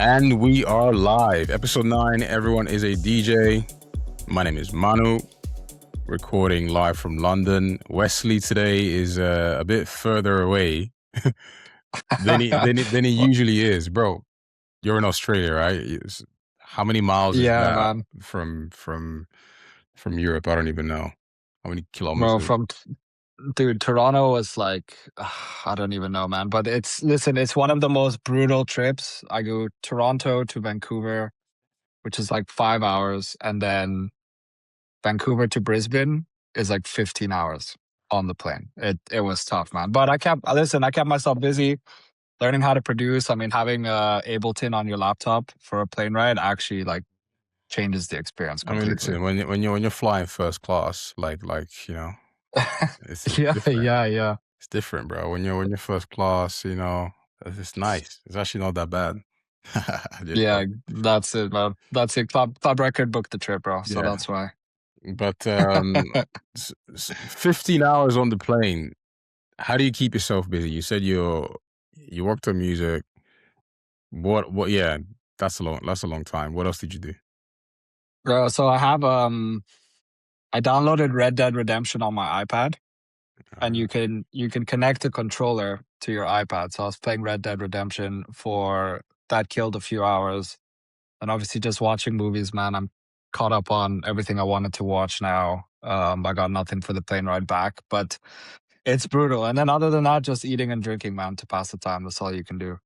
And we are live. Episode 9, Everyone is a DJ. My name is Manu, recording live from London. Wesley today is a bit further away than he Well, usually is. Bro, you're in Australia, right? How many miles is yeah, that man. from Europe? I don't even know. How many Bro, kilometers? dude, Toronto was like, I don't even know, man. But it's one of the most brutal trips. I go Toronto to Vancouver, which is like 5 hours, and then Vancouver to Brisbane is like 15 hours on the plane. It was tough, man. But I kept myself busy learning how to produce. I mean, having Ableton on your laptop for a plane ride actually like changes the experience I mean, completely. listen, when you're flying first class, it's Yeah, different. yeah, yeah. It's different, bro. When you're first class, it's nice. It's actually not that bad. Just Yeah, like, that's it, man. That's it. Club Record booked the trip, bro. So yeah. that's why. But 15 hours on the plane. How do you keep yourself busy? You said you worked on music. What? Yeah, that's a long time. What else did you do? So I downloaded Red Dead Redemption on my iPad, and Uh, you can connect a controller to your iPad. So I was playing Red Dead Redemption for that killed a few hours, and obviously just watching movies, man. I'm caught up on everything I wanted to watch now. I got nothing for the plane ride back, but it's brutal. And then other than that, just eating and drinking, man, to pass the time. That's all you can do.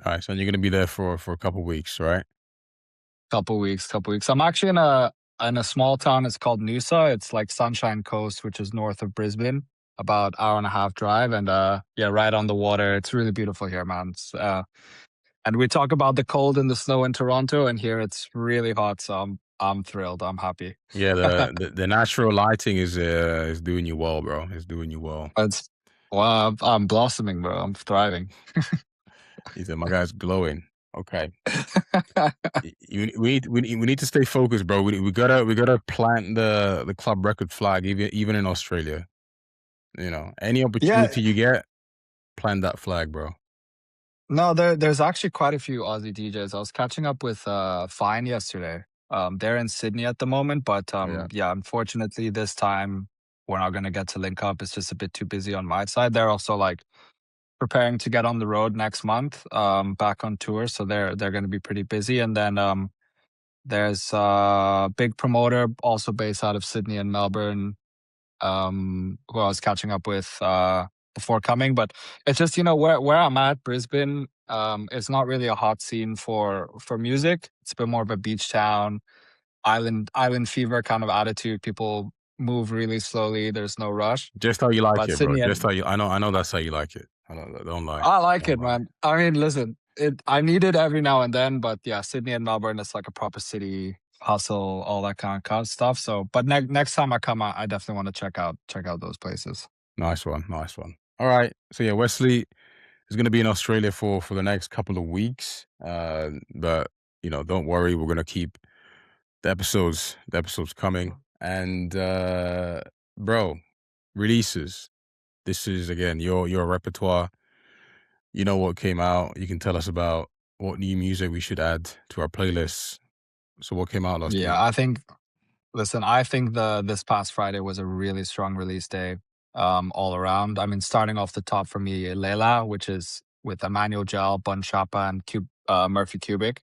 all right, so you're gonna be there for a couple weeks, right? Couple weeks. I'm actually in a small town. It's called Noosa. It's like Sunshine Coast, which is north of Brisbane, about hour and a half drive, and yeah, right on the water. It's really beautiful here, man. And we talk about the cold and the snow in Toronto, and here it's really hot. So I'm thrilled. I'm happy. Yeah, the natural lighting is doing you well, bro. It's doing you well. It's well, I'm blossoming, bro. I'm thriving. He said, "My guy's glowing." Okay. We need to stay focused, bro. We gotta plant the club record flag, even in Australia. Any Yeah, opportunity you get, plant that flag, bro. no, there's actually quite a few Aussie DJs. I was catching up with Fine yesterday. They're in Sydney at the moment, but Yeah, yeah, unfortunately this time we're not gonna get to link up. It's just a bit too busy on my side. They're also like preparing to get on the road next month, back on tour, so they're gonna be pretty busy. And then there's a big promoter also based out of Sydney and Melbourne, who I was catching up with before coming. But it's just, where I'm at, Brisbane, it's not really a hot scene for music. It's a bit more of a beach town, island fever kind of attitude. People move really slowly. There's no rush. just how you like But it, bro. Sydney Just and how you. I know that's how you like it. Don't lie. I like Don't it, lie. man. I mean, listen, I need it every now and then, but yeah, Sydney and Melbourne is like a proper city hustle, all that kind of stuff. So, but next time I come out, I definitely want to check out those places. Nice one, nice one. All right. So yeah, Wesley is going to be in Australia for the next couple of weeks. But don't worry, we're gonna keep the episodes coming. And bro, releases. This is again your repertoire. You know what came out. You can tell us about what new music we should add to our playlists. So what came out last week? Yeah, listen, I think this past Friday was a really strong release day, all around. I mean, starting off the top for me, Layla, which is with Emmanuel Jal, Bun Chapa, and Murphy Cubic.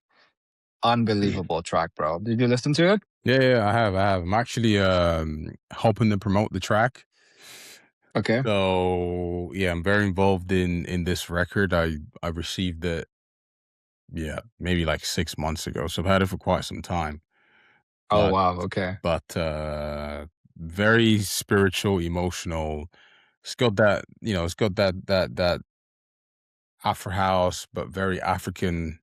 Unbelievable track, bro. Did you listen to it? Yeah, yeah, I have. I'm actually helping to promote the track. Okay. So yeah, I'm very involved in this record. I received it, yeah, maybe like 6 months ago. So I've had it for quite some time. Oh, But wow. Okay. but very spiritual, emotional. It's got that Afro house, but very African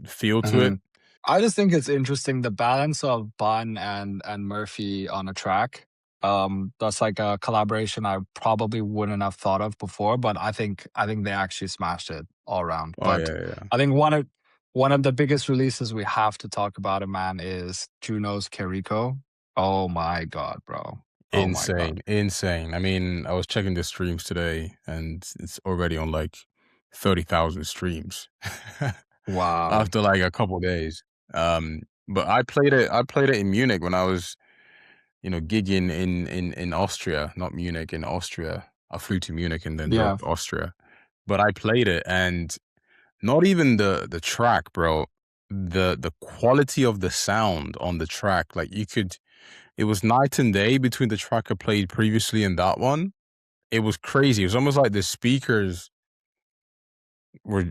feel to it. Mhm. I just think it's interesting the balance of Bun and Murphy on a track. That's like a collaboration I probably wouldn't have thought of before, but I think they actually smashed it all around. Oh But yeah, yeah. I think one of the biggest releases we have to talk about it, man, is Juno's Keriko. Oh my god, bro. Oh my god. Insane, insane. I mean, I was checking the streams today, and it's already on like 30,000 streams. Wow. after like a couple days. But I played it in Munich when I was, gigging in Austria, not Munich, in Austria. I flew to Munich and then drove Yeah. to Austria. But I played it, and not even the track, bro. The quality of the sound on the track, like it was night and day between the track I played previously and that one. It was crazy. It was almost like the speakers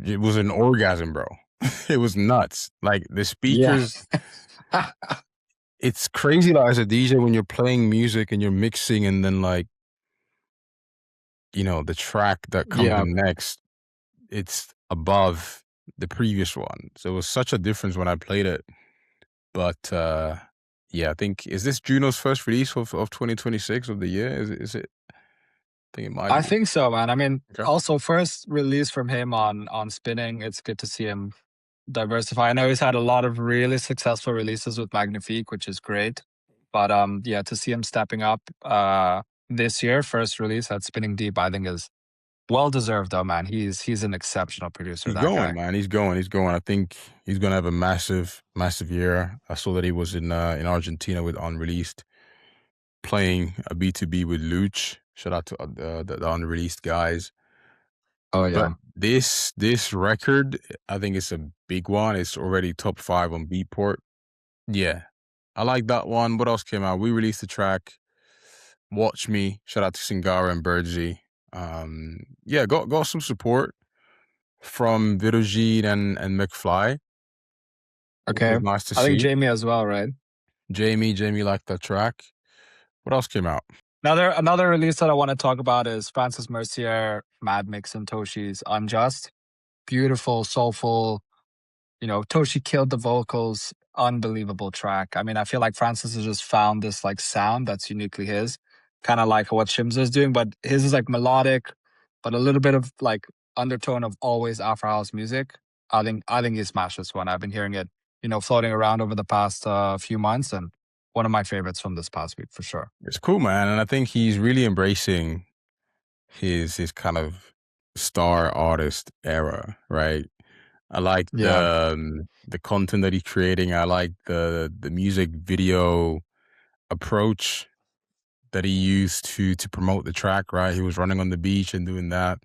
it was an orgasm, bro. It was nuts. Like the Yeah. speakers, it's crazy like as a DJ when you're playing music and you're mixing and then like, the track that comes Yeah. in next, it's above the previous one. So it was such a difference when I played it. But yeah, I think is this Juno's first release of 2026 of the year? Is it? I think it might I be. think so, man. I mean, Okay. also first release from him on spinning. It's good to see him diversify. I know he's had a lot of really successful releases with Magnifique, which is great. But yeah, to see him stepping up this year, first release at Spinning Deep, I think is well deserved though, man. He's an exceptional producer, He's that going, guy. man. He's going. He's going. I think he's gonna have a massive, massive year. I saw that he was in Argentina with Unreleased, playing a B2B with Luch. Shout out to the Unreleased guys. Oh But yeah. this record, I think it's a big one. It's already top 5 on Beatport. Yeah, I like that one. What else came out? We released the track "Watch Me." Shout out to Singara and Birdsey. Yeah, got some support from Virogene and McFly, which Okay. was nice to I think see. Jamie as well, right? Jamie liked that track. What else came out? Another release that I want to talk about is Francis Mercier, Mad Mix, and Toshi's Unjust. Beautiful, soulful. Toshi killed the vocals. Unbelievable track. I mean, I feel like Francis has just found this like sound that's uniquely his, kind of like what Shimza is doing, but his is like melodic, but a little bit of like undertone of always Afro house music. I think he smashed this one. I've been hearing it, floating around over the past few months, and one of my favorites from this past week for sure. It's cool, man, and I think he's really embracing his kind of star artist era, right? I like Yeah. the content that he's creating. I like the music video approach that he used to promote the track, right? He was running on the beach and doing that.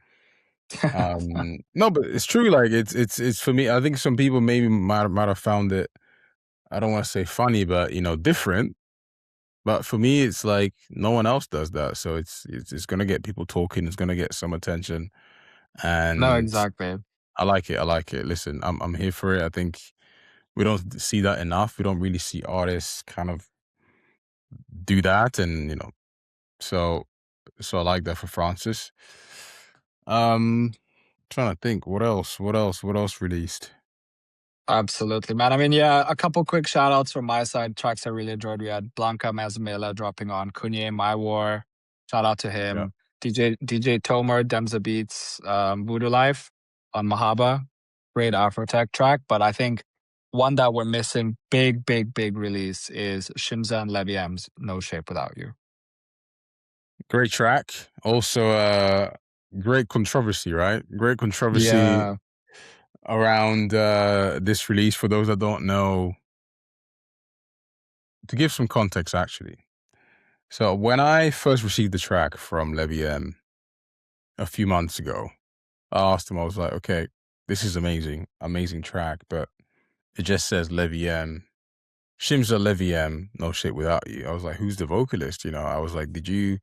No, but it's true. Like it's for me. I think some people maybe might have found it. I don't want to say funny, but different. But for me, it's like no one else does that. So it's gonna get people talking. It's gonna get some attention, No, and exactly. I like it. I like it. Listen, I'm here for it. I think we don't see that enough. We don't really see artists kind of do that, and so I like that for Francis. Um, Trying to think what else released. Absolutely, man. I mean, yeah, a couple quick shout outs from my side. Tracks I really enjoyed. We had Blanca Mazamela dropping on Kunye My War. Shout out to Yeah, him. DJ Tomer, Demza Beats, Voodoo Life on Mahaba. Great Afrotech track. But I think one that we're missing, big, big, big release is Shimza and Levy M's No Shape Without You. great track. Also, great controversy, right? Great controversy Yeah. around this release. For those that don't know, to give some context, actually. So when I first received the track from Levy M a few months ago, I asked him. I was like, "Okay, this is amazing, amazing track, but it just says Levy M, Shimza Levy M, no shit without you." I was like, "Who's the vocalist?" I was like, "Did you,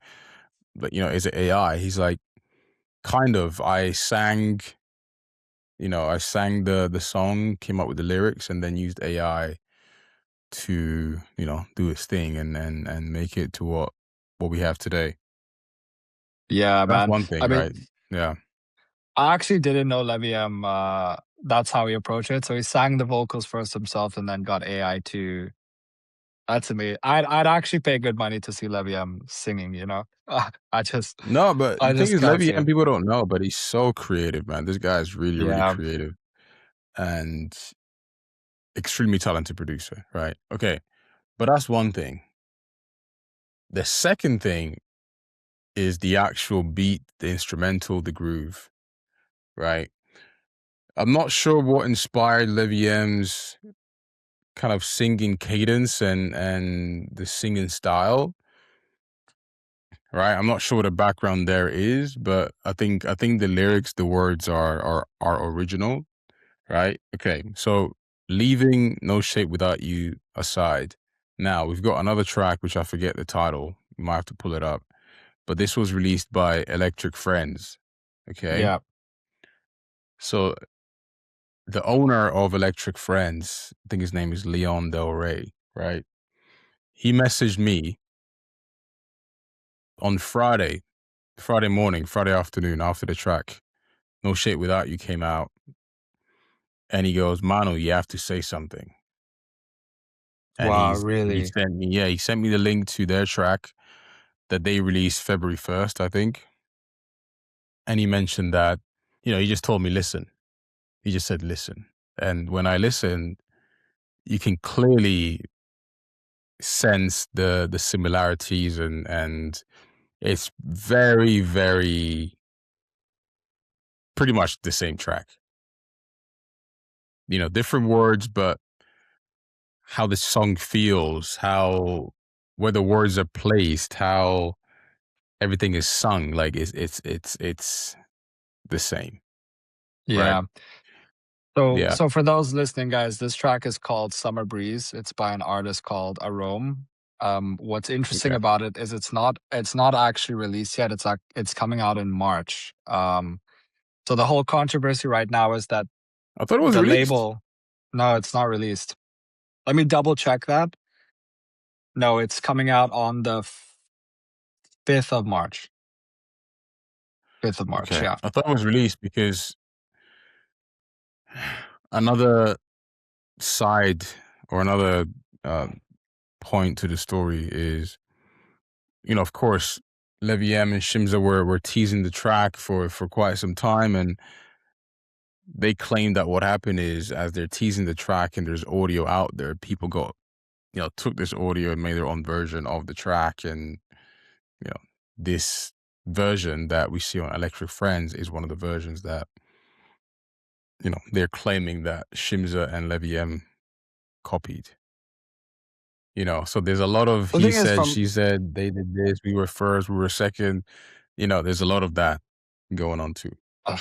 but is it AI?" He's like, "Kind of. I sang the song, came up with the lyrics, and then used AI to do its thing and make it to what we have today." Yeah, That's man. one I thing, mean, right? Yeah. I actually didn't know Levy M. That's how he approached it. So he sang the vocals first himself, and then got AI to. That's amazing. I'd actually pay good money to see Levy M singing. I just No, but I the thing just is, can't Levy see and it. people don't know, but he's so creative, man. This guy is really, really Yeah. creative and extremely talented producer, right? Okay, but that's one thing. The second thing is the actual beat, the instrumental, the groove, right? I'm not sure what inspired Levy M's kind of singing cadence and the singing style, right? I'm not sure what the background there is, but I think the lyrics, the words are original, right? Okay, so leaving No Shape Without You aside, now we've got another track which I forget the title. You might have to pull it up, but this was released by Electric Friends. Okay, Yeah. so the owner of Electric Friends, I think his name is Leon Del Rey, right? He messaged me on Friday morning, Friday afternoon after the track No Shape Without You came out, and he goes, Manu, you have to say something. And Wow, he really? sent me, yeah, he sent me the link to their track that they released February 1st, I think. And he mentioned that, he just told me, listen. He just said, listen. And when I listened, you can clearly sense the similarities and it's very, very pretty much the same track. Different words, but how the song feels, how where the words are placed, how everything is sung, like it's the same, right? Yeah. So, Yeah. so for those listening, guys, this track is called "Summer Breeze." It's by an artist called Arome. What's interesting Okay. about it is it's not actually released yet. It's coming out in March. So the whole controversy right now is that I thought it was the released. label. No, it's not released. Let me double check that. No, it's coming out on the 5th of March. 5th of March. Okay. Yeah. I thought it was released because another side or another uh, point to the story is, of course, Levy M and Shimza were teasing the track for quite some time, and they claim that what happened is as they're teasing the track and there's audio out there, people took this audio and made their own version of the track, and you know, this version that we see on Electric Friends is one of the versions that they're claiming that Shimza and Levy M copied. So there's a lot of The he thing is, said, from she said, they did this, we were first, we were second. There's a lot of that going on too. ugh,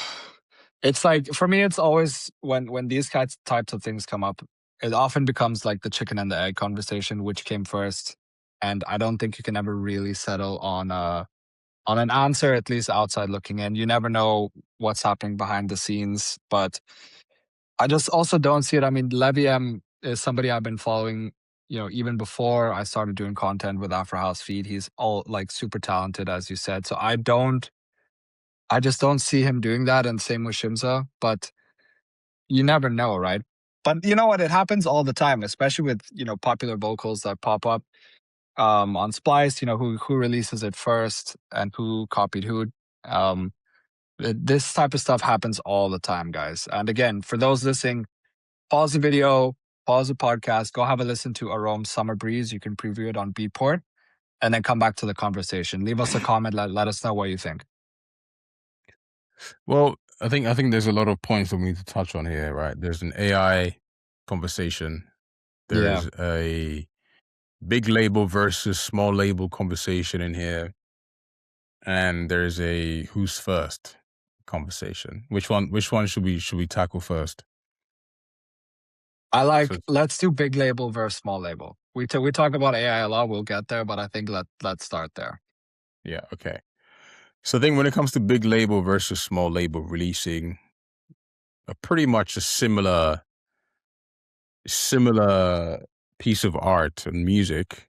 it's like for me, it's always when these types of things come up, it often becomes like the chicken and the egg conversation, which came first. And I don't think you can ever really settle on an answer, at least outside looking in. You never know what's happening behind the scenes, but I just also don't see it. I mean, Levy M is somebody I've been following, even before I started doing content with Afro House Feed. He's all like super talented, as you said. So I just don't see him doing that. And same with Shimza, but you never know, right? But you know what? It happens all the time, especially with, popular vocals that pop up on Splice, who releases it first and who copied who. Um, this type of stuff happens all the time, guys. And again, for those listening, pause the video, pause the podcast, go have a listen to Arome's Summer Breeze. You can preview it on Beatport and then come back to the conversation. Leave us a comment. Let us know what you think. Well, I think there's a lot of points that we need to touch on here, right? There's an AI conversation. Yeah. There's a big label versus small label conversation in here, and there's a who's first conversation. Which one should we tackle first? So Let's do big label versus small label. We talk about AI a lot. We'll get there, but I think let's start there. yeah, okay. So I think when it comes to big label versus small label releasing a pretty much a similar piece of art and music,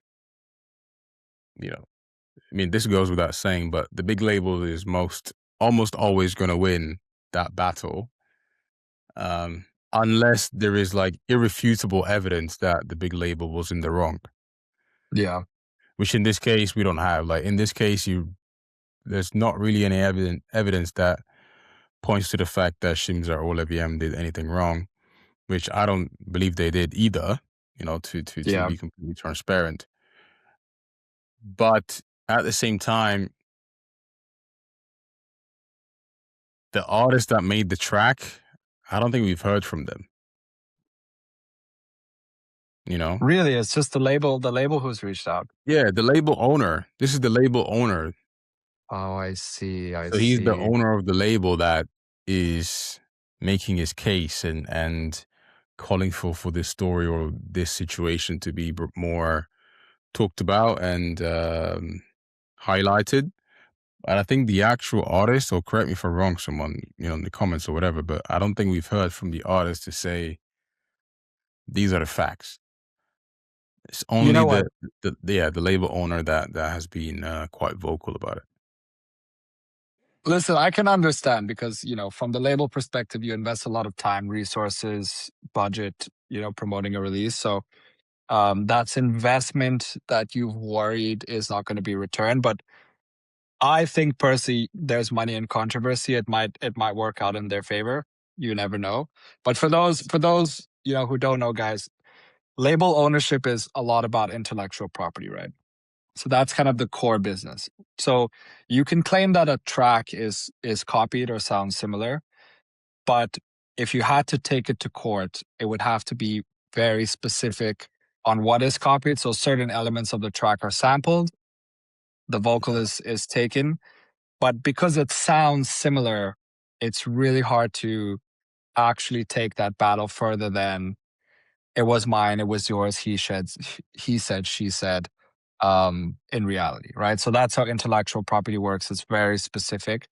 you know, I mean, this goes without saying, but the big label is almost always going to win that battle, unless there is like irrefutable evidence that the big label was in the wrong. Yeah. Which in this case we don't have. Like in this case, there's not really any evidence that points to the fact that Shimza or LVM did anything wrong, which I don't believe they did either. To Yeah. be completely transparent. But at the same time, the artist that made the track, I don't think we've heard from them, you know? Really, it's just the label who's reached out. Yeah, the label owner. This is the label owner. Oh, I see, I So he's the see. owner of the label that is making his case and calling for this story or this situation to be more talked about and highlighted. And I think the actual artist, or correct me if I'm wrong, someone, in the comments or whatever, but I don't think we've heard from the artist to say these are the facts. It's You only know what? the label owner that has been quite vocal about it. Listen, I can understand because, from the label perspective, you invest a lot of time, resources, budget, promoting a release. So that's investment that you've worried is not going to be returned. But I think personally, there's money in controversy. It might work out in their favor. You never know. But for those who don't know, guys, label ownership is a lot about intellectual property, right? So that's kind of the core business. So you can claim that a track is copied or sounds similar, but if you had to take it to court, it would have to be very specific on what is copied. So certain elements of the track are sampled, the vocal Yeah. is taken, but because it sounds similar, it's really hard to actually take that battle further than it was mine, it was yours, he said, she said, in reality, right? So that's how intellectual property works. It's very specific.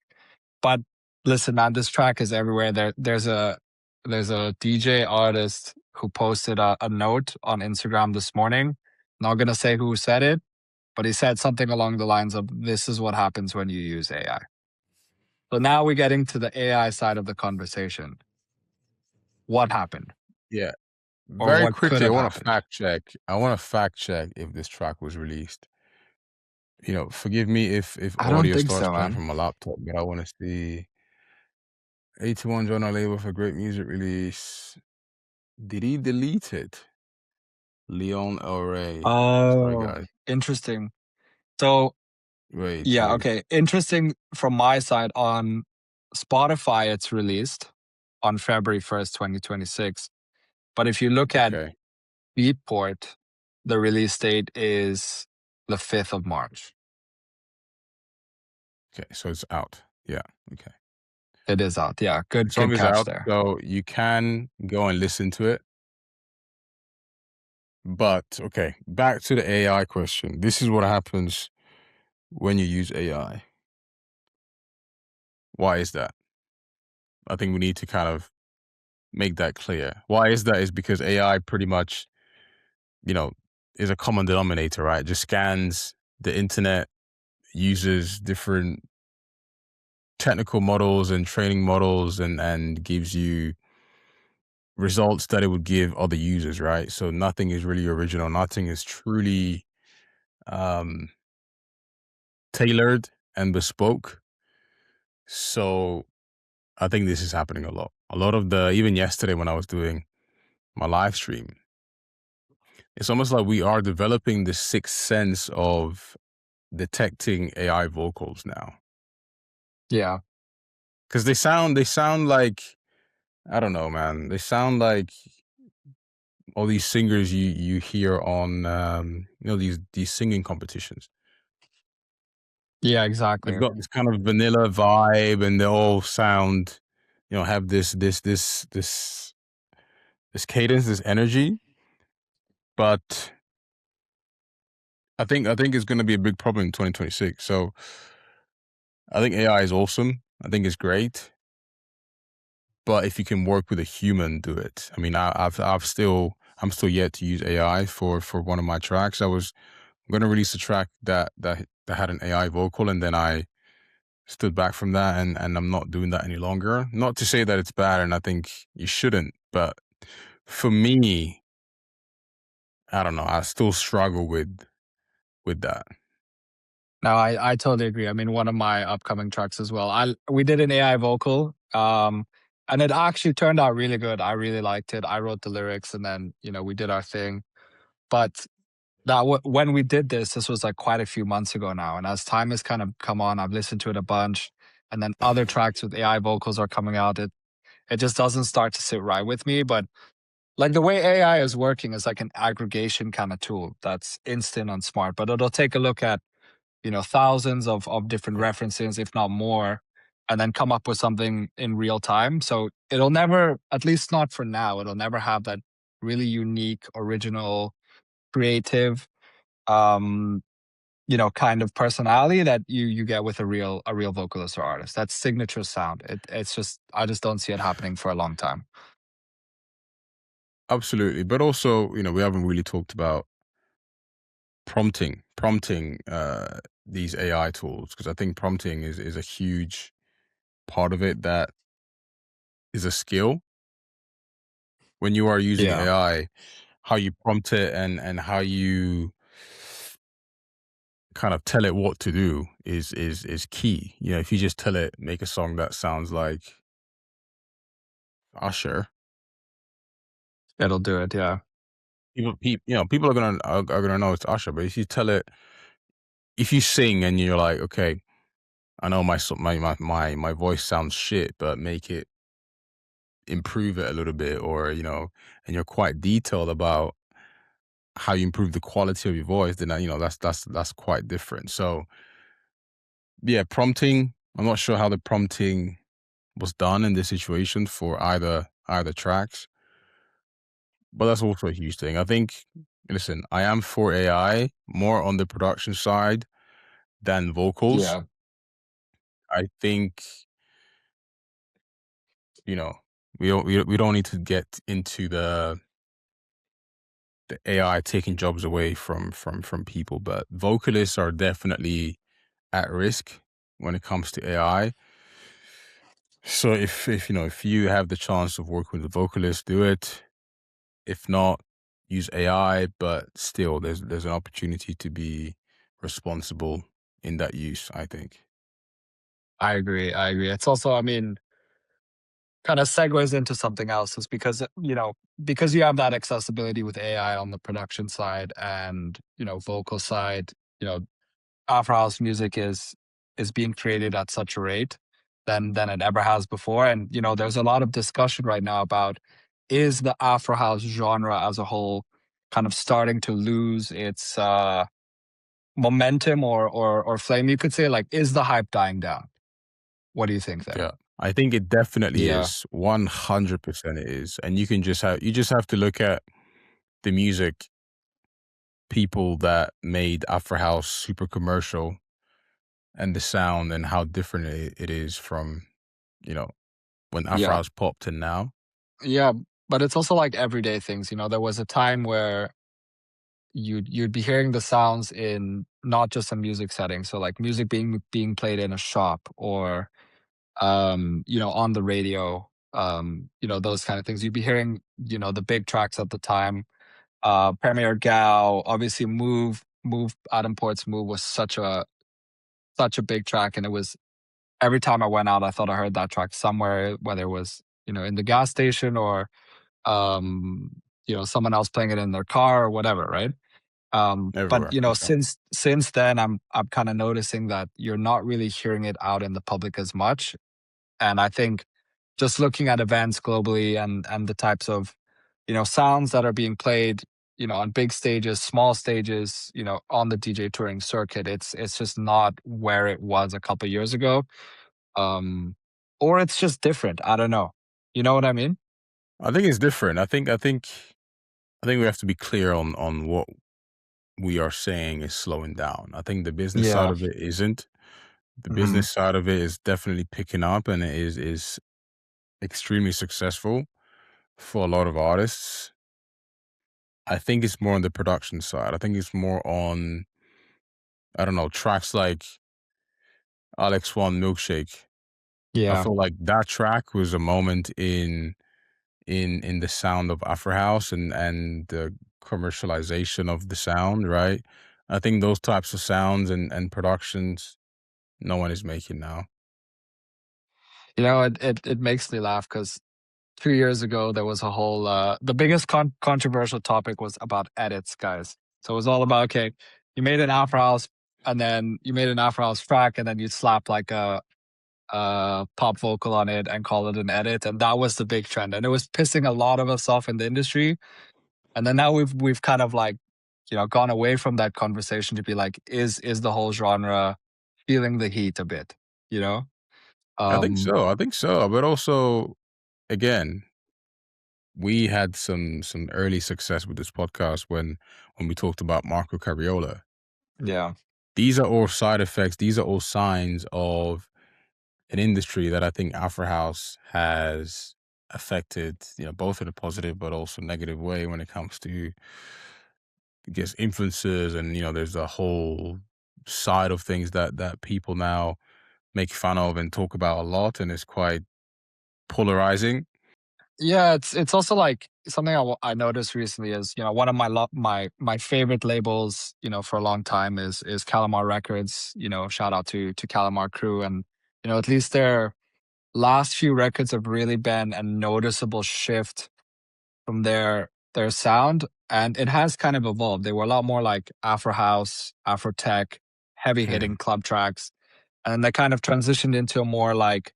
But listen, man, this track is everywhere. There's a DJ artist who posted a note on Instagram this morning. Not gonna say who said it, but he said something along the lines of, "This is what happens when you use AI." So now we're getting to the AI side of the conversation. What happened, Yeah. or Very what could quickly, I have want to happened? fact check. I want to fact check if this track was released. Forgive me if I don't audio think starts so, playing man. from my laptop, but I want to see 81 joint on label for great music release. Did he delete it? Leon El Rey. Sorry, Oh, guys. interesting. So, Wait, yeah, wait. okay. Interesting from my side. On Spotify, it's released on February 1st, 2026. But if you look at Okay. Beatport, the release date is the 5th of March. Okay. So it's out. Yeah. Okay. It is out. Yeah, The good song is catch out, there. so you can go and listen to it. But okay, back to the AI question. This is what happens when you use AI. Why is that? I think we need to kind of make that clear. Why is that? Is because AI pretty much, you know, is a common denominator, right? Just scans the internet, uses different technical models and training models and gives you results that it would give other users, right? So nothing is really original. Nothing is truly um, tailored and bespoke. So I think this is happening a lot. A lot of even yesterday when I was doing my live stream, it's almost like we are developing the sixth sense of detecting AI vocals now. Yeah. Because they sound like, I don't know, man. They sound like all these singers you hear on these singing competitions. Yeah, They've exactly. got this kind of vanilla vibe, and they all sound, have this cadence, this energy. But I think it's going to be a big problem in 2026. So I think AI is awesome. I think it's great. But if you can work with a human, do it. I mean, I'm still yet to use AI for one of my tracks. I'm going to release a track that had an AI vocal, and then I stood back from that, and I'm not doing that any longer. Not to say that it's bad, and I think you shouldn't, but for me, I don't know. I still struggle with that. No, I totally agree. I mean, one of my upcoming tracks as well. We did an AI vocal, and it actually turned out really good. I really liked it. I wrote the lyrics, and then we did our thing. But when we did this was like quite a few months ago now. And as time has kind of come on, I've listened to it a bunch, and then other tracks with AI vocals are coming out. it just doesn't start to sit right with me. But like the way AI is working is like an aggregation kind of tool that's instant and smart, but it'll take a look at, thousands of different Yeah. references, if not more, and then come up with something in real time. So it'll never, at least not for now, it'll never have that really unique, original, creative, um, kind of personality that you get with a real vocalist or artist. That signature sound. It's just I just don't see it happening for a long time. Absolutely. But also, we haven't really talked about prompting these AI tools, because I think prompting is a huge part of it that is a skill when you are using Yeah, AI. How you prompt it and how you kind of tell it what to do is key. If you just tell it make a song that sounds like Usher, it'll do it. Yeah. people are gonna know it's Usher. But if you sing and you're like, okay, I know my voice sounds shit, but make it improve it a little bit, or and you're quite detailed about how you improve the quality of your voice, then that's quite different. So yeah, prompting. I'm not sure how the prompting was done in this situation for either tracks, but that's also a huge thing. I think. Listen, I am for AI more on the production side than vocals. Yeah. I think you know we don't need to get into the AI taking jobs away from people, but vocalists are definitely at risk when it comes to AI. So if you have the chance of working with a vocalist, do it. If not, use AI, but still there's an opportunity to be responsible in that use, I think. I agree. I agree. It's also, I mean, kind of segues into something else is because, because you have that accessibility with AI on the production side and, vocal side, you know, Afro house music is being created at such a rate than it ever has before. And, there's a lot of discussion right now about is the Afro house genre as a whole kind of starting to lose its momentum or flame, you could say, like, is the hype dying down? What do you think there? Yeah. I think it definitely Yeah. is. 100% it is. And you just have to look at the music people that made Afro House super commercial, and the sound and how different it is from, you know, when Afro Yeah. House popped to now. Yeah, but it's also like everyday things. There was a time where you'd be hearing the sounds in not just a music setting, so like music being played in a shop or on the radio, those kind of things. You'd be hearing, the big tracks at the time. Premier Gal, obviously Move, Adam Port's Move was such a big track, and it was every time I went out, I thought I heard that track somewhere, whether it was, in the gas station or um, someone else playing it in their car or whatever, right? But Everywhere. Yeah. since then, I'm kind of noticing that you're not really hearing it out in the public as much. And I think just looking at events globally and the types of sounds that are being played, on big stages, small stages, on the DJ touring circuit, it's just not where it was a couple years ago. Um, or it's just different. I don't know. You know what I mean? I think it's different. I think we have to be clear on what we are saying is slowing down. I think the business side Yeah. of it isn't. The Hmm. business side of it is definitely picking up, and it is extremely successful for a lot of artists. I think it's more on the production side. I think it's more on, I don't know, tracks like Alex One Milkshake. I Yeah. feel like that track was a moment in the sound of Afro House and the commercialization of the sound, right? I think those types of sounds and productions no one is making now. It makes me laugh because 2 years ago there was a whole the biggest controversial topic was about edits, guys. So it was all about, okay, you made an Afro House and then you made an Afro House track and then you slap like pop vocal on it and call it an edit, and that was the big trend, and it was pissing a lot of us off in the industry. And then now we've kind of like, gone away from that conversation to be like, is the whole genre feeling the heat a bit, you know? I think Um, so. I think so. But also, again, we had some early success with this podcast when we talked about Marco Cariola. yeah. These are all side effects. These are all signs of an industry that I think Afro House has affected, both in a positive but also negative way when it comes to, I guess, influences, and there's a whole side of things that people now make fun of and talk about a lot, and it's quite polarizing. Yeah, it's also like something I noticed recently is, one of my favorite labels, for a long time is Calamar Records. Shout out to Calamar crew, and at least their last few records have really been a noticeable shift from their sound, and it has kind of evolved. They were a lot more like Afro house, Afro tech, heavy hitting Mm. club tracks, and then they kind of transitioned into a more like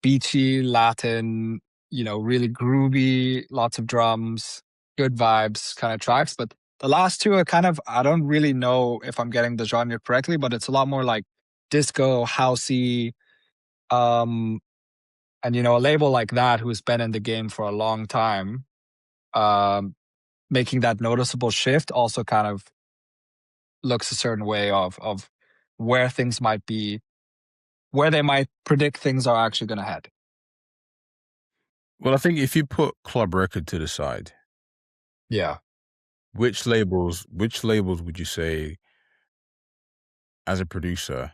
beachy Latin, really groovy, lots of drums, good vibes kind of tracks. But the last two are kind of, I don't really know if I'm getting the genre correctly, but it's a lot more like disco, housey, um, and a label like that who's been in the game for a long time, um, making that noticeable shift also kind of looks a certain way of where things might be, where they might predict things are actually going to head. Well, I think if you put club record to the side, Yeah. which labels would you say, as a producer,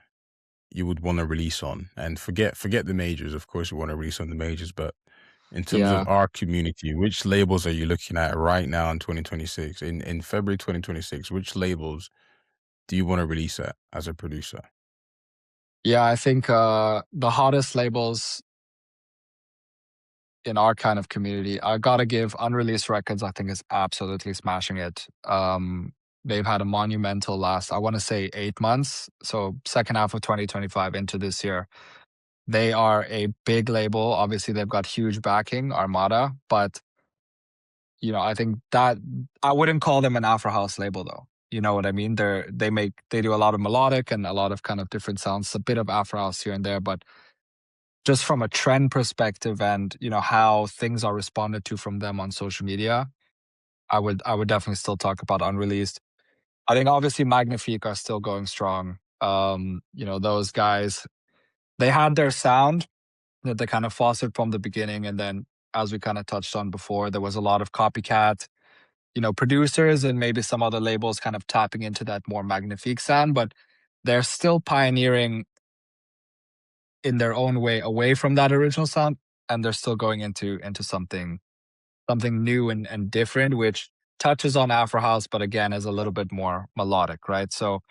you would want to release on? And forget the majors. Of course, we want to release on the majors, but in terms of Yeah. our community, which labels are you looking at right now in 2026? In February 2026, which labels do you want to release at as a producer? Yeah, I think the hottest labels in our kind of community, I gotta give Unreleased Records, I think is absolutely smashing it. They've had a monumental last, I want to say 8 months. So second half of 2025 into this year. They are a big label. Obviously, they've got huge backing, Armada, but I think that I wouldn't call them an Afro House label though. You know what I mean? They do a lot of melodic and a lot of kind of different sounds, a bit of Afro House here and there, but just from a trend perspective and how things are responded to from them on social media, I would definitely still talk about Unreleased. I think obviously Magnifique are still going strong. Those guys, they had their sound that they kind of fostered from the beginning, and then as we kind of touched on before, there was a lot of copycat, producers and maybe some other labels kind of tapping into that more Magnifique sound, but they're still pioneering in their own way away from that original sound, and they're still going into something new and different, which touches on Afro House, but again is a little bit more melodic, right? So if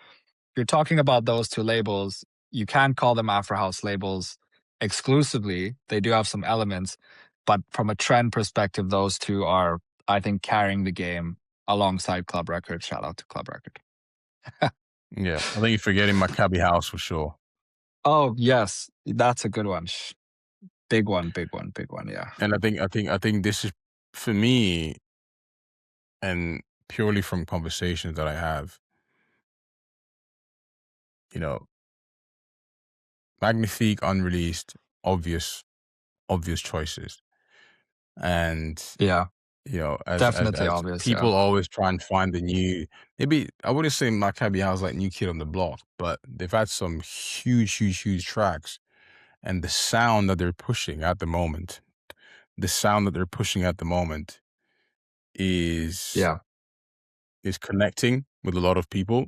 you're talking about those two labels, you can't call them Afro House labels exclusively. They do have some elements, but from a trend perspective, those two are, I think, carrying the game alongside Club Record. Shout out to Club Record. Yeah, I think you're forgetting Maccabi House for sure. Oh yes, that's a good one. Big one, big one, big one. Yeah, And I think this is, for me, and purely from conversations that I have, you know, Magnifique, Unreleased, obvious choices. And yeah, as definitely obvious. Yeah, people always try and find the new, maybe I wouldn't say Maccabi House like new kid on the block, but they've had some huge tracks, and the sound that they're pushing at the moment is yeah, is connecting with a lot of people,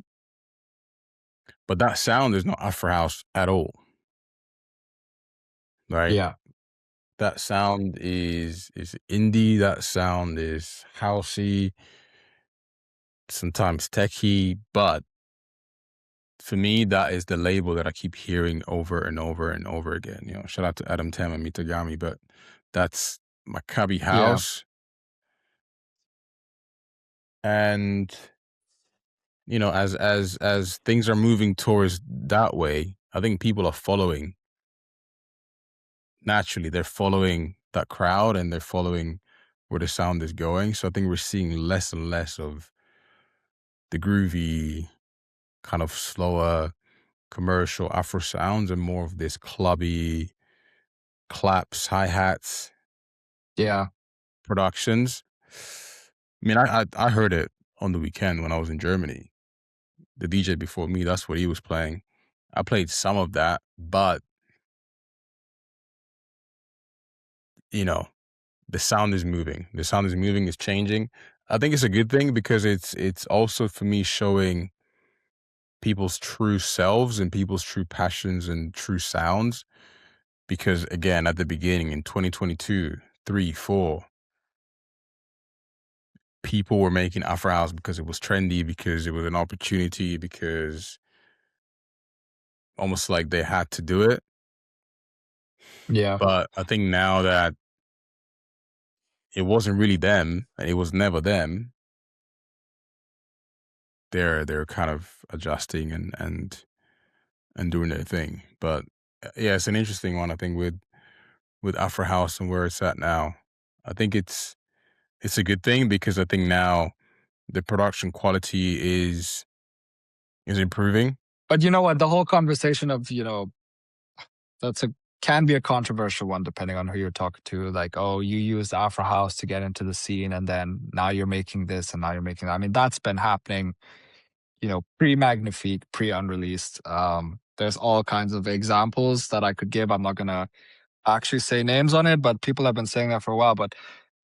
but that sound is not Afro House at all, right? yeah, That sound is indie. That sound is housey, sometimes techie, but for me, that is the label that I keep hearing over and over and over again. Shout out to Adam Tam and Mitagami, but that's Maccabi yeah, House. And as things are moving towards that way, I think people are following. naturally they're following that crowd and they're following where the sound is going. So I think we're seeing less and less of the groovy, kind of slower commercial Afro sounds and more of this clubby claps, hi-hats Yeah. productions. I mean, I heard it on the weekend when I was in Germany. The DJ before me, that's what he was playing. I played some of that, but you know, the sound is moving. The sound is moving, it's changing. I think it's a good thing because it's also for me showing people's true selves and people's true passions and true sounds. Because again, at the beginning in 2022, 3, 4, people were making Afro house because it was trendy, because it was an opportunity, because almost like they had to do it. Yeah. But I think now that it wasn't really them and it was never them, they're kind of adjusting and doing their thing. But yeah, it's an interesting one. I think with Afro House and where it's at now, I think it's a good thing because I think now the production quality is improving. But you know what? The whole conversation of, that's a can be a controversial one depending on who you're talking to. Like, oh, you used Afro House to get into the scene, and then now you're making this, and now you're making that. I mean, that's been happening, pre Magnifique, pre unreleased. There's all kinds of examples that I could give. I'm not gonna actually say names on it, but people have been saying that for a while. But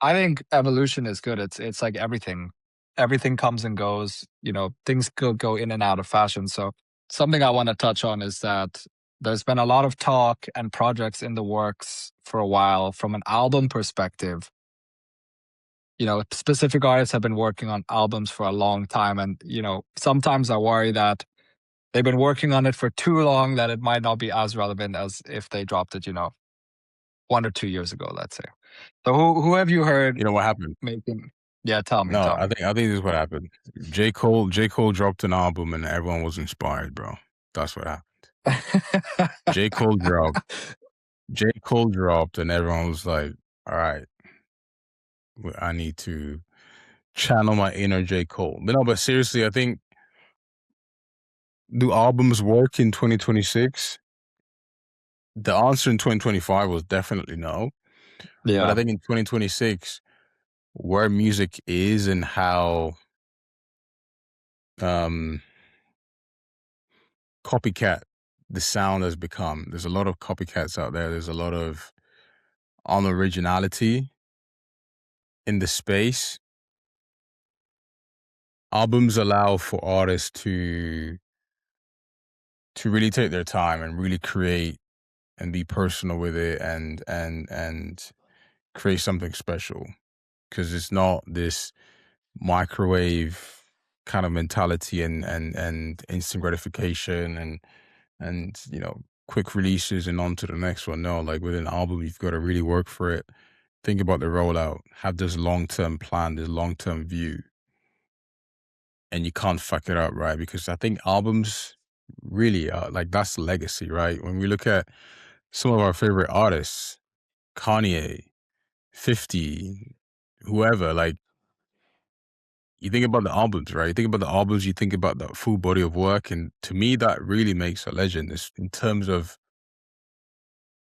I think evolution is good. It's like everything. Everything comes and goes. Things could go in and out of fashion. So something I want to touch on is that there's been a lot of talk and projects in the works for a while from an album perspective. Specific artists have been working on albums for a long time. And, sometimes I worry that they've been working on it for too long, that it might not be as relevant as if they dropped it, 1 or 2 years ago, let's say. So who have you heard You know what happened? making? Yeah, tell me, No, tell me. I think this is what happened. J. Cole dropped an album and everyone was inspired, bro. That's what happened. J. Cole dropped J. Cole dropped and everyone was like, all right, I need to channel my inner J. Cole. But no, but seriously, I think do albums work in 2026? The answer in 2025 was definitely no. But I Yeah, think in 2026, where music is and how um copycat the sound has become. There's a lot of copycats out there. There's a lot of unoriginality in the space. Albums allow for artists to really take their time and really create and be personal with it and create something special because it's not this microwave kind of mentality and instant gratification and quick releases and on to the next one. No, like with an album you've got to really work for it, think about the rollout, have this long-term plan, this long-term view, and you can't fuck it up, right? Because I think albums really are like that's legacy, right? When we look at some of our favorite artists, Kanye, 50, whoever, like you think about the albums, right? You think about the albums, you think about the full body of work, and to me, that really makes a legend. It's in terms of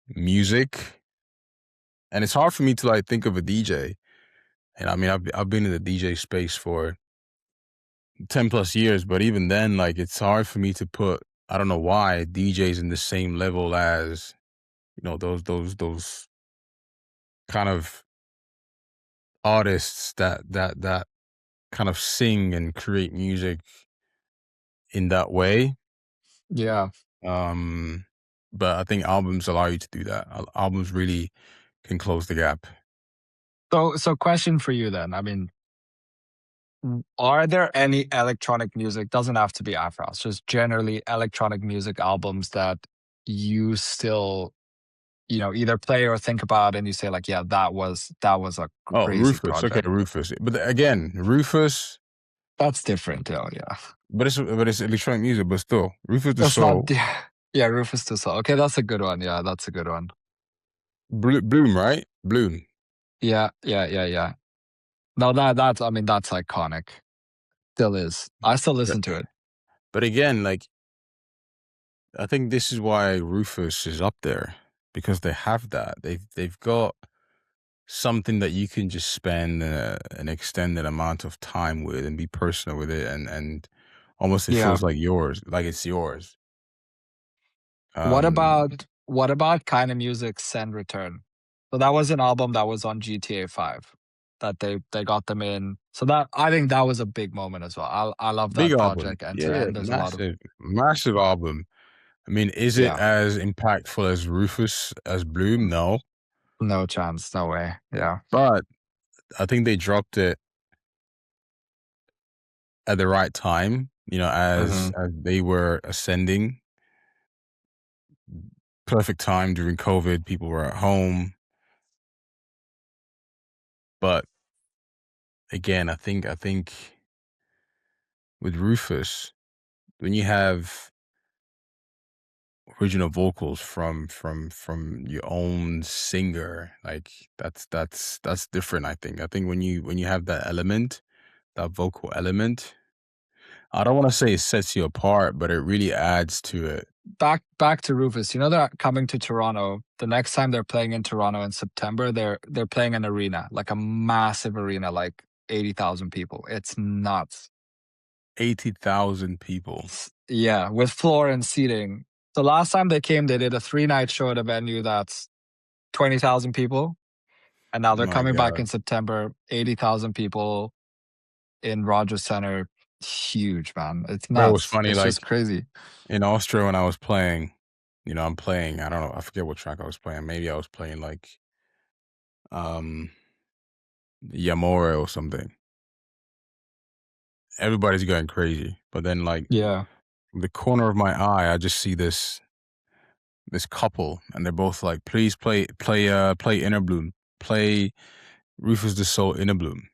music, and it's hard for me to like think of a DJ. And I mean, I've been in the DJ space for 10 plus years, but even then, like it's hard for me to put. I don't know why DJs in the same level as those kind of artists that kind of sing and create music in that way. yeah. Um, but I think albums allow you to do that. Albums really can close the gap. So question for you then. I mean, are there any electronic music? Doesn't have to be Afro house, just generally electronic music albums that you still, either play or think about, and you say like, yeah, that was a Oh, crazy Rufus. Okay, project. Rufus. But again, Rufus. That's different, yeah. But it's electronic music. But still, Rufus the That's not, Soul. yeah, Rufus to Soul. Okay, that's a good one. Yeah, that's a good one. Bloom, right? Bloom. Yeah, yeah, yeah, yeah. No, that's I mean, that's iconic. Still is. I still But listen to it. but again, like I think this is why Rufus is up there because they have that. They've got something that you can just spend an extended amount of time with and be personal with it, and almost it Yeah. feels like yours, like it's yours. What Um, about Kind of Music Send Return? So that was an album that was on GTA 5 that they got them in. So that I think that was a big moment as well. I love Big that album, project end to yeah, end. There's a lot of massive album. I mean, is it yeah, as impactful as Rufus as Bloom? No, no chance, no way. Yeah. but I think they dropped it at the right time. You know, Hmm. as they were ascending, perfect time during COVID. People were at home, but again, I think with Rufus, when you have original vocals from your own singer, like that's different. I think when you have that element, that vocal element, I don't want to say it sets you apart, but it really adds to it. Back to Rufus. You know they're coming to Toronto. The next time they're playing in Toronto in September, they're playing an arena, like a massive arena, like 80,000 people. It's nuts. 80,000 people. Yeah, with floor and seating. So last time they came, they did a 3-night show at a venue that's 20,000 people, and now they're My coming back God, in September, 80,000 people in Rogers Center. Huge, man. It's bro, it was nuts. funny. It's just Like crazy. in Austria when I was playing, I'm playing. I don't know. I forget what track I was playing. Maybe I was playing like um Yamore or something. Everybody's going crazy, but then like Yeah. from the corner of my eye, I just see this couple, and they're both like, "Please play Inner Bloom, play Rufus the Soul Inner Bloom."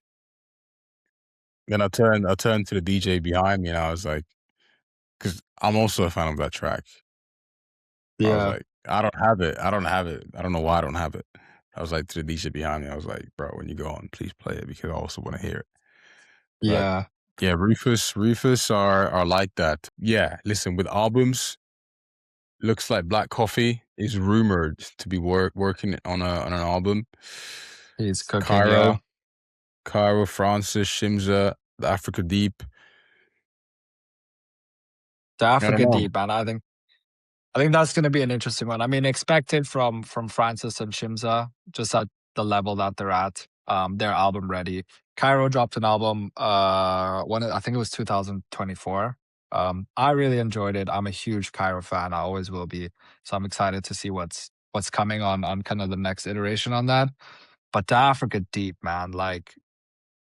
Then I turned to the DJ behind me, and I was like, because I'm also a fan of that track. I was Yeah. like, "I don't have it. I don't have it. I don't know why I don't have it." I was like to the DJ behind me, I was like, "Bro, when you go on, please play it because I also want to hear it." But Yeah. yeah, Rufus are like that. Yeah, listen, with albums, looks like Black Coffee is rumored to be working on an album. He's cooking. Cairo, Yeah. Cairo, Francis, Shimza, the Africa Deep. The I don't Africa know. Deep, man. I think that's going to be an interesting one. I mean, expected from Francis and Shimza, just at the level that they're at. Their album ready. Cairo dropped an album. I think it was 2024. I really enjoyed it. I'm a huge Cairo fan. I always will be. So I'm excited to see what's coming on kind of the next iteration on that. But the Africa Deep, man, like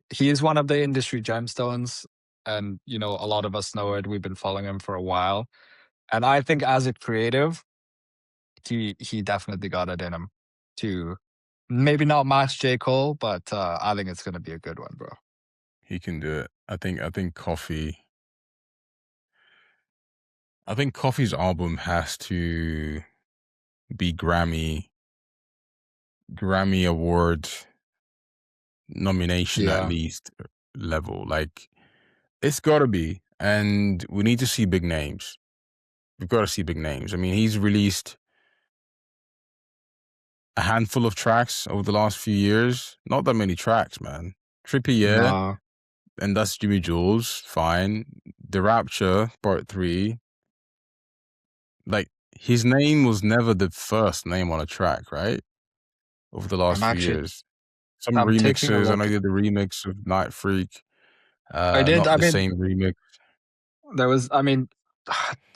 he is one of the industry gemstones, and a lot of us know it. We've been following him for a while, and I think as a creative he definitely got it in him to maybe not match J. Cole, but I think it's gonna be a good one, bro. He can do it. I think Coffee's album has to be Grammy Award nomination at Yeah. least level. Like it's gotta be. And we need to see big names. We've got to see big names. I mean, he's released a handful of tracks over the last few years. Not that many tracks, man. Trippy, yeah, No, and that's Jimmy Jules, fine. The Rapture, Part 3. Like, his name was never the first name on a track, right? Over the I'm last few actually ye's. Some I'm taking a remixes, I know look. he did the remix of Night Freak, I did. not I the mean, same remix. there was. I mean,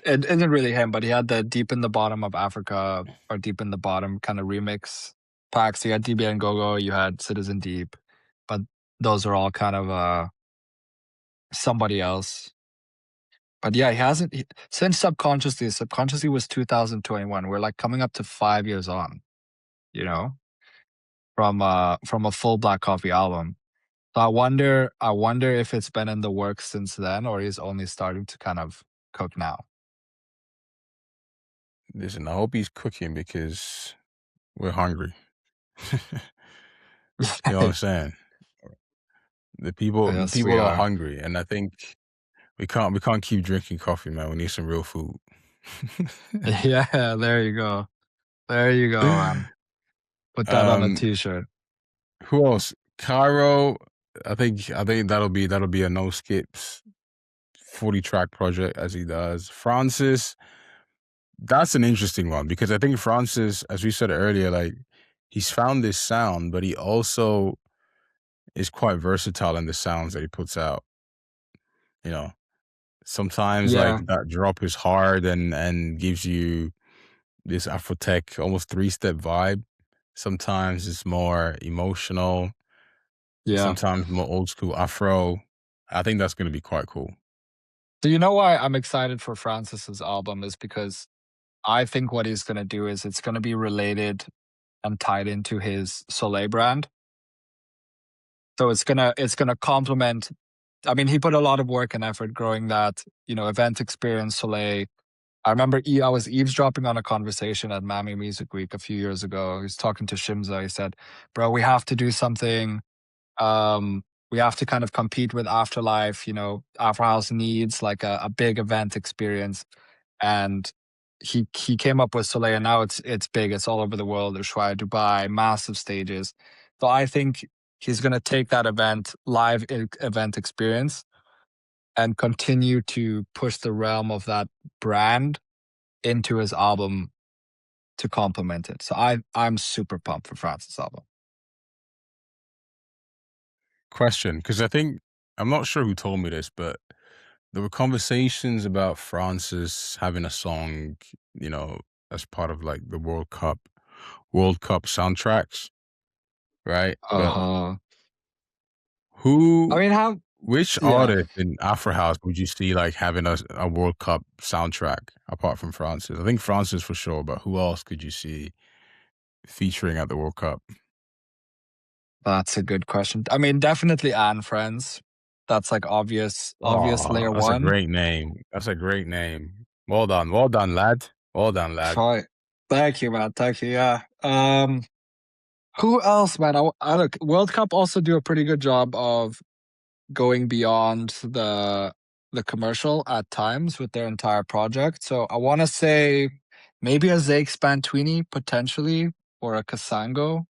it isn't really him, but he had the Deep in the Bottom of Africa or Deep in the Bottom kind of remix packs. You had DBN Go, you had Citizen Deep, but those are all kind of somebody else. But yeah, he hasn't since Subconsciously. Subconsciously was 2021. We're like coming up to 5 years on, you know, from a full Black Coffee album. So I wonder if it's been in the works since then, or he's only starting to kind of cook now. Listen, I hope he's cooking because We're hungry. You know what I'm saying? The Yes, we people are are. hungry, and I think we can't keep drinking coffee, man. We need some real food. Yeah, there you go. There you go, man. Put that on a um, t-shirt. who else? Cairo. I think that'll be a no skips 40-track project as he does. Francis, that's an interesting one because I think Francis, as we said earlier, like he's found this sound, but he also is quite versatile in the sounds that he puts out. You know, sometimes like Yeah. that drop is hard and gives you this Afrotech almost three-step vibe. Sometimes it's more emotional, Yeah. sometimes more old school Afro. I think that's gonna be quite cool. Do you know why I'm excited for Francis's album is because I think what he's gonna do is it's gonna be related and tied into his Soleil brand. So it's gonna complement. I mean, he put a lot of work and effort growing that, event experience Soleil. I remember I was eavesdropping on a conversation at Miami Music Week a few years ago. He was talking to Shimza. He said, "Bro, we have to do something. Um, we have to kind of compete with Afterlife. After House needs like a big event experience." And he came up with Soleil, and now it's big. It's all over the world. There's Ushuaia, Dubai, massive stages. So I think he's gonna take that event experience and continue to push the realm of that brand into his album to complement it. So I'm super pumped for Francis' album. Question, because I think I'm not sure who told me this, but there were conversations about Francis having a song, you know, as part of like the World Cup soundtracks, right? But Uh-huh. I who mean, how which yeah, artist in Afro House would you see like having a World Cup soundtrack apart from Francis? I think Francis for sure, but who else could you see featuring at the World Cup? that's a good question. I mean, definitely Anne Friends. That's like obvious Oh, layer that's a one. great name. That's a great name. Lad. Well done, lad. Right. Thank you, man. Thank you. Yeah. Who else, man? I look. World Cup also do a pretty good job of going beyond the commercial at times with their entire project. So I want to say maybe a Zake Spantwini potentially or a Kasango.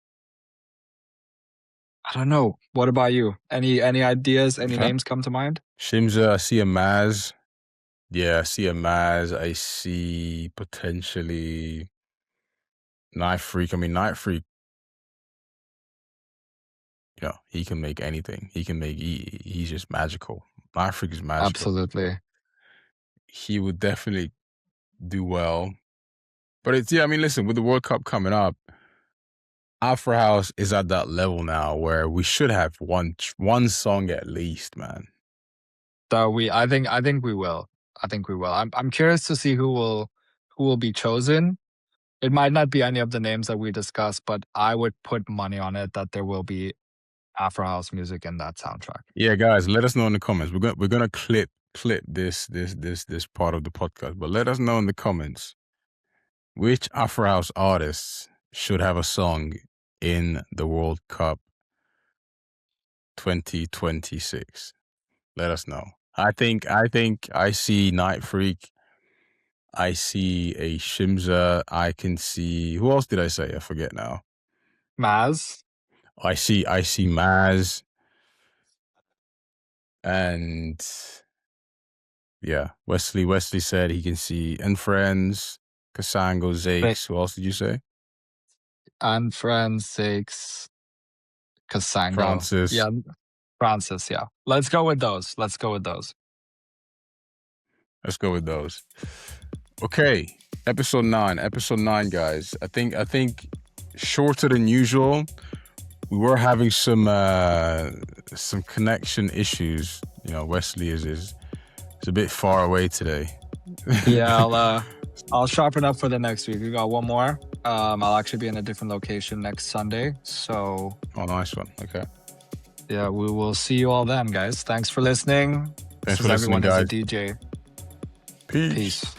I don't know. What about you? Any ideas? Any Okay. names come to mind? Shimza, I see a Maz. Yeah, I see a Maz. I see potentially Knife Freak. I mean, Knife Freak, he can make anything. He's just magical. Knife Freak is magical. Absolutely. He would definitely do well. But yeah, I mean, listen, with the World Cup coming up, Afro House is at that level now where we should have one song at least, man. So I think we will. I think we will. I'm curious to see who will be chosen. It might not be any of the names that we discussed, but I would put money on it that there will be Afro house music in that soundtrack. Yeah, guys, let us know in the comments. We're gonna clip this part of the podcast, but let us know in the comments which Afro House artists should have a song in the World Cup 2026. Let us know. I think I see Night Freak. I see a Shimza. I can see who else did I say? I forget now. Maz, I see Maz and yeah, Wesley said he can see and Friends, Kasango, Rick, Zakes. Who else did you say? and Friends, Six, Kasango. Francis. Yeah, Francis. Yeah. Let's go with those. Let's go with those. Let's go with those. Okay, episode 9, guys. I think shorter than usual. We were having some connection issues. Wesley is a bit far away today. Yeah, I'll sharpen up for the next week. We got one more. I'll actually be in a different location next Sunday. So Oh, nice one. Okay. yeah, we will see you all then, guys. Thanks for listening. Thanks This for is listening, Everyone is a guys. DJ. Peace. Peace.